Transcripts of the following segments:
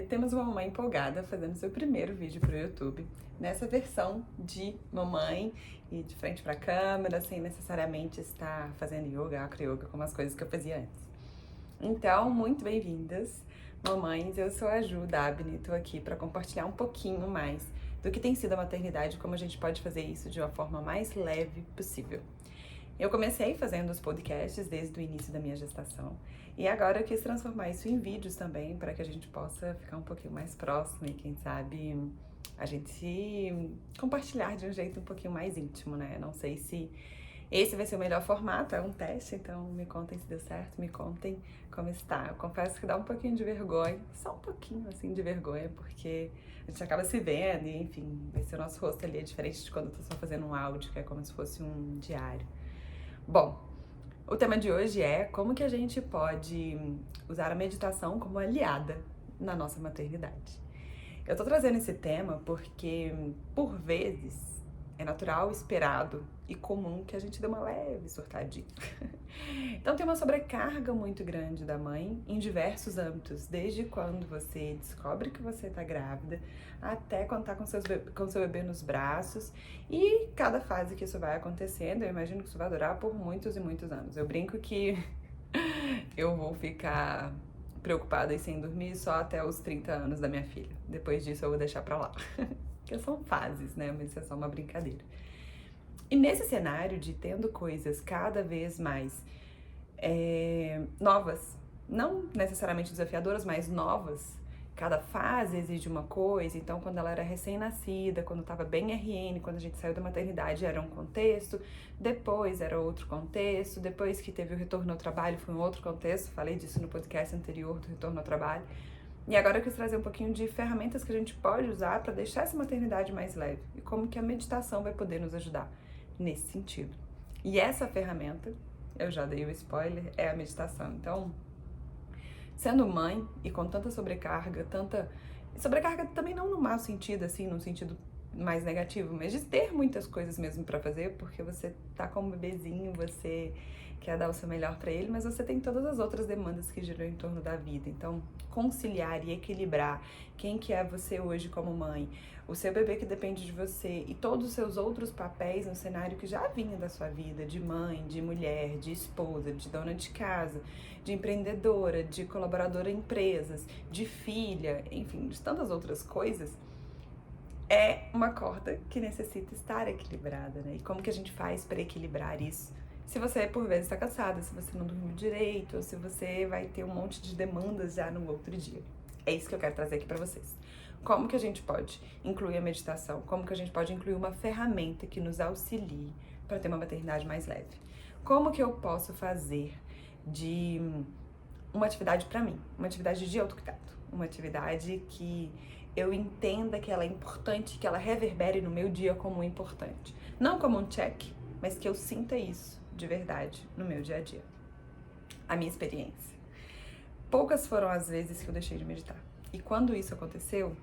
temos uma mamãe empolgada fazendo seu primeiro vídeo para o YouTube, nessa versão de mamãe e de frente para a câmera, sem necessariamente estar fazendo yoga, acro-yoga, como as coisas que eu fazia antes. Então, muito bem-vindas, mamães. Eu sou a Ju Dabney, estou aqui para compartilhar um pouquinho mais do que tem sido a maternidade e como a gente pode fazer isso de uma forma mais leve possível. Eu comecei fazendo os podcasts desde o início da minha gestação e agora eu quis transformar isso em vídeos também para que a gente possa ficar um pouquinho mais próximo e quem sabe a gente se compartilhar de um jeito um pouquinho mais íntimo, né? Não sei se esse vai ser o melhor formato, é um teste, então me contem se deu certo, me contem como está. Eu confesso que dá um pouquinho de vergonha, só um pouquinho assim de vergonha, porque a gente acaba se vendo e enfim, vai ser o nosso rosto ali é diferente de quando eu tô só fazendo um áudio, que é como se fosse um diário. Bom, o tema de hoje é como que a gente pode usar a meditação como aliada na nossa maternidade. Eu tô trazendo esse tema porque, por vezes, é natural, esperado e comum que a gente dê uma leve surtadinha. Então tem uma sobrecarga muito grande da mãe em diversos âmbitos, desde quando você descobre que você tá grávida, até quando tá com seu bebê nos braços, e cada fase que isso vai acontecendo, eu imagino que isso vai durar por muitos e muitos anos. Eu brinco que eu vou ficar preocupada e sem dormir só até os 30 anos da minha filha. Depois disso eu vou deixar pra lá. Porque são fases, né? Mas isso é só uma brincadeira. E nesse cenário de tendo coisas cada vez mais novas, não necessariamente desafiadoras, mas novas, cada fase exige uma coisa. Então, quando ela era recém-nascida, quando estava bem RN, quando a gente saiu da maternidade era um contexto, depois era outro contexto, depois que teve o retorno ao trabalho foi um outro contexto, falei disso no podcast anterior do retorno ao trabalho. E agora eu quis trazer um pouquinho de ferramentas que a gente pode usar para deixar essa maternidade mais leve e como que a meditação vai poder nos ajudar nesse sentido. E essa ferramenta, eu já dei o spoiler, é a meditação. Então, sendo mãe e com tanta sobrecarga, sobrecarga também não no mau sentido, assim, no sentido mais negativo, mas de ter muitas coisas mesmo para fazer, porque você tá com um bebezinho, você quer dar o seu melhor para ele, mas você tem todas as outras demandas que giram em torno da vida. Então, conciliar e equilibrar quem que é você hoje como mãe, o seu bebê que depende de você e todos os seus outros papéis no cenário que já vinha da sua vida, de mãe, de mulher, de esposa, de dona de casa, de empreendedora, de colaboradora em empresas, de filha, enfim, de tantas outras coisas, é uma corda que necessita estar equilibrada, né? E como que a gente faz para equilibrar isso? Se você, por vezes, está cansada, se você não dormiu direito, ou se você vai ter um monte de demandas já no outro dia. É isso que eu quero trazer aqui para vocês. Como que a gente pode incluir a meditação? Como que a gente pode incluir uma ferramenta que nos auxilie para ter uma maternidade mais leve? Como que eu posso fazer de uma atividade para mim, uma atividade de autocuidado, uma atividade que eu entenda que ela é importante, que ela reverbere no meu dia como importante. Não como um check, mas que eu sinta isso de verdade no meu dia a dia. A minha experiência. Poucas foram as vezes que eu deixei de meditar. E quando isso aconteceu,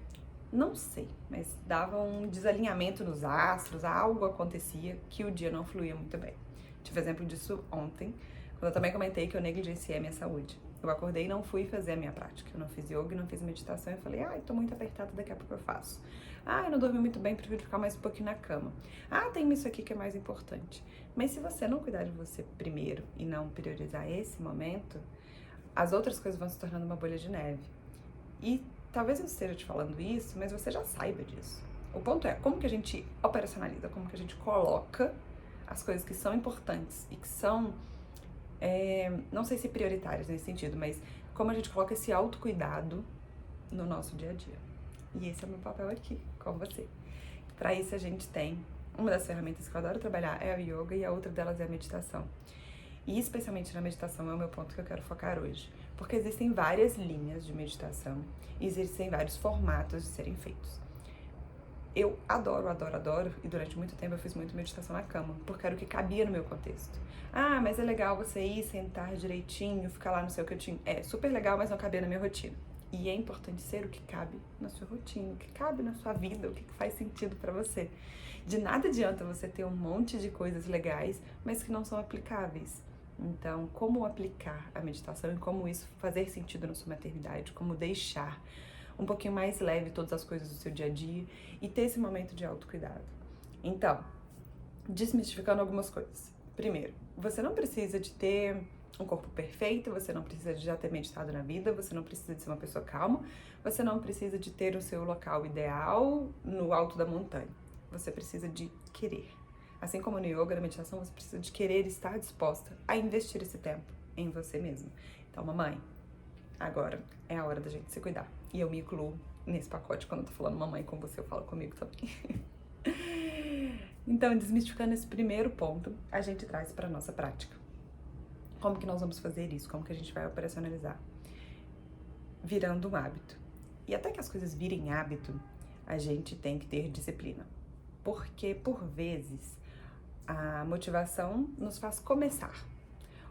não sei, mas dava um desalinhamento nos astros, algo acontecia que o dia não fluía muito bem. Tive exemplo disso ontem, quando eu também comentei que eu negligenciei a minha saúde. Eu acordei e não fui fazer a minha prática. Eu não fiz yoga, não fiz meditação. Eu falei, tô muito apertada, daqui a pouco eu faço. Eu não dormi muito bem, prefiro ficar mais um pouquinho na cama. Tem isso aqui que é mais importante. Mas se você não cuidar de você primeiro e não priorizar esse momento, as outras coisas vão se tornando uma bolha de neve. E talvez eu esteja te falando isso, mas você já saiba disso. O ponto é, como que a gente operacionaliza, como que a gente coloca as coisas que são importantes e que são, não sei se prioritárias nesse sentido, mas como a gente coloca esse autocuidado no nosso dia a dia. E esse é o meu papel aqui com você. Para isso a gente tem uma das ferramentas que eu adoro trabalhar é o yoga e a outra delas é a meditação. E especialmente na meditação é o meu ponto que eu quero focar hoje. Porque existem várias linhas de meditação e existem vários formatos de serem feitos. Eu adoro, e durante muito tempo eu fiz muito meditação na cama, porque era o que cabia no meu contexto. Mas é legal você ir, sentar direitinho, ficar lá no seu cantinho. É super legal, mas não cabia na minha rotina. E é importante ser o que cabe na sua rotina, o que cabe na sua vida, o que faz sentido pra você. De nada adianta você ter um monte de coisas legais, mas que não são aplicáveis. Então, como aplicar a meditação e como isso fazer sentido na sua maternidade, como deixar um pouquinho mais leve todas as coisas do seu dia a dia e ter esse momento de autocuidado. Então, desmistificando algumas coisas. Primeiro, você não precisa de ter um corpo perfeito, você não precisa de já ter meditado na vida, você não precisa de ser uma pessoa calma, você não precisa de ter o seu local ideal no alto da montanha. Você precisa de querer. Assim como no yoga, na meditação, você precisa de querer estar disposta a investir esse tempo em você mesma. Então, mamãe, agora é a hora da gente se cuidar. E eu me incluo nesse pacote. Quando eu tô falando mamãe com você, eu falo comigo também. Então, desmistificando esse primeiro ponto, a gente traz para nossa prática. Como que nós vamos fazer isso? Como que a gente vai operacionalizar? Virando um hábito. E até que as coisas virem hábito, a gente tem que ter disciplina. Porque, por vezes, a motivação nos faz começar.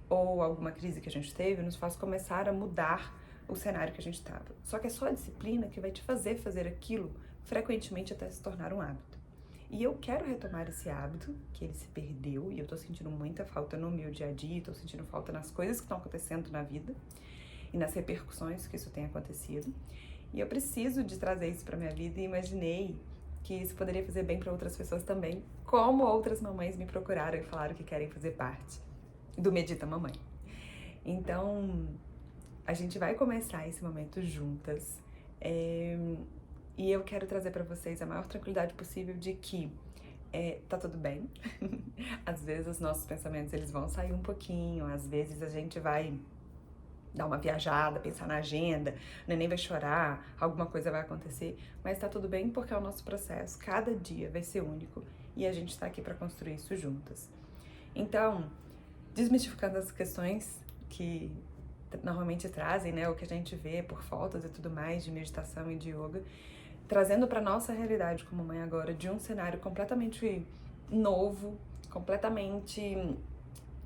Ou alguma crise que a gente teve nos faz começar a mudar o cenário que a gente estava. Só que é só a disciplina que vai te fazer aquilo frequentemente até se tornar um hábito. E eu quero retomar esse hábito, que ele se perdeu, e eu tô sentindo muita falta no meu dia a dia, tô sentindo falta nas coisas que estão acontecendo na vida e nas repercussões que isso tem acontecido. E eu preciso de trazer isso pra minha vida e imaginei que isso poderia fazer bem para outras pessoas também, como outras mamães me procuraram e falaram que querem fazer parte do Medita Mamãe. Então, a gente vai começar esse momento juntas. E eu quero trazer pra vocês a maior tranquilidade possível de que tá tudo bem. Às vezes os nossos pensamentos eles vão sair um pouquinho, às vezes a gente vai dar uma viajada, pensar na agenda, o neném vai chorar, alguma coisa vai acontecer, mas tá tudo bem porque é o nosso processo, cada dia vai ser único e a gente tá aqui pra construir isso juntas. Então, desmistificando as questões que normalmente trazem, né, o que a gente vê por fotos e tudo mais de meditação e de yoga, trazendo para nossa realidade como mãe agora de um cenário completamente novo, completamente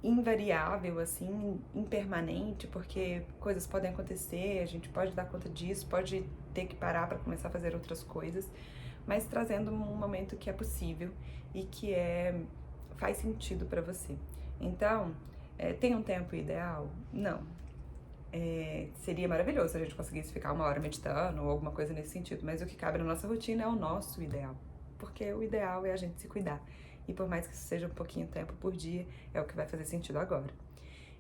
invariável, assim, impermanente, porque coisas podem acontecer, a gente pode dar conta disso, pode ter que parar para começar a fazer outras coisas, mas trazendo um momento que é possível e que faz sentido para você. Então, tem um tempo ideal? Não. Seria maravilhoso se a gente conseguisse ficar 1 hora meditando ou alguma coisa nesse sentido, mas o que cabe na nossa rotina é o nosso ideal, porque o ideal é a gente se cuidar, e por mais que isso seja um pouquinho tempo por dia, é o que vai fazer sentido agora.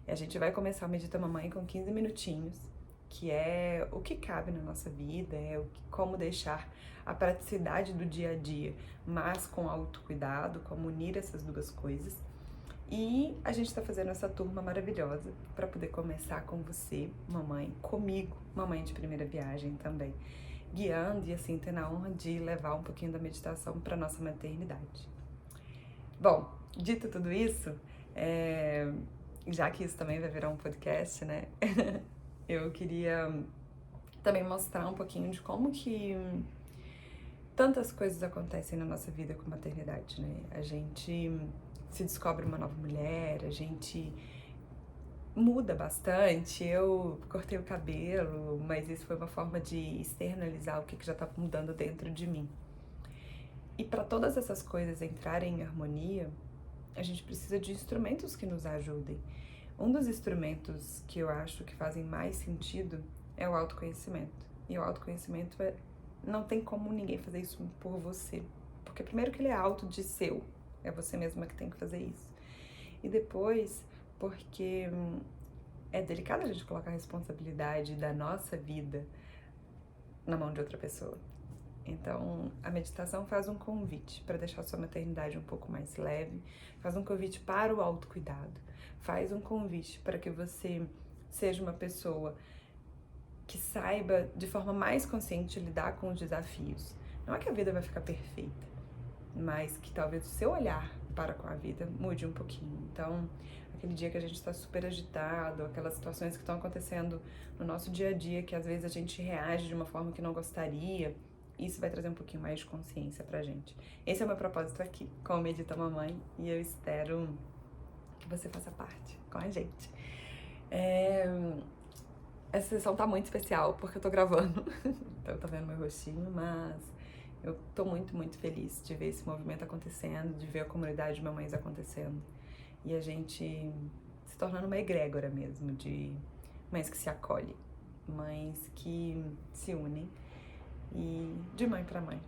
E a gente vai começar o Medita Mamãe com 15 minutinhos, que é o que cabe na nossa vida, como deixar a praticidade do dia a dia, mas com autocuidado, como unir essas duas coisas. E a gente tá fazendo essa turma maravilhosa para poder começar com você, mamãe, comigo, mamãe de primeira viagem também, guiando e assim tendo a honra de levar um pouquinho da meditação para nossa maternidade. Bom, dito tudo isso, já que isso também vai virar um podcast, né? Eu queria também mostrar um pouquinho de como que tantas coisas acontecem na nossa vida com maternidade, né? A gente se descobre uma nova mulher, a gente muda bastante. Eu cortei o cabelo, mas isso foi uma forma de externalizar o que já estava mudando dentro de mim. E para todas essas coisas entrarem em harmonia, a gente precisa de instrumentos que nos ajudem. Um dos instrumentos que eu acho que fazem mais sentido é o autoconhecimento. E o autoconhecimento não tem como ninguém fazer isso por você. Porque primeiro que ele é auto de seu, é você mesma que tem que fazer isso. E depois, porque é delicado a gente colocar a responsabilidade da nossa vida na mão de outra pessoa. Então, a meditação faz um convite para deixar a sua maternidade um pouco mais leve, faz um convite para o autocuidado, faz um convite para que você seja uma pessoa que saiba de forma mais consciente lidar com os desafios. Não é que a vida vai ficar perfeita, mas que talvez o seu olhar para com a vida mude um pouquinho. Então, aquele dia que a gente está super agitado, aquelas situações que estão acontecendo no nosso dia a dia, que às vezes a gente reage de uma forma que não gostaria, isso vai trazer um pouquinho mais de consciência pra gente. Esse é o meu propósito aqui, com o Medita Mamãe, e eu espero que você faça parte com a gente. Essa sessão tá muito especial, porque eu tô gravando, então tá vendo meu rostinho, mas eu tô muito, muito feliz de ver esse movimento acontecendo, de ver a comunidade de mamães acontecendo, e a gente se tornando uma egrégora mesmo, de mães que se acolhem, mães que se unem, e de mãe para mãe.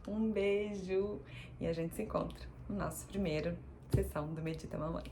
Um beijo e a gente se encontra no nosso primeiro sessão do Medita Mamãe.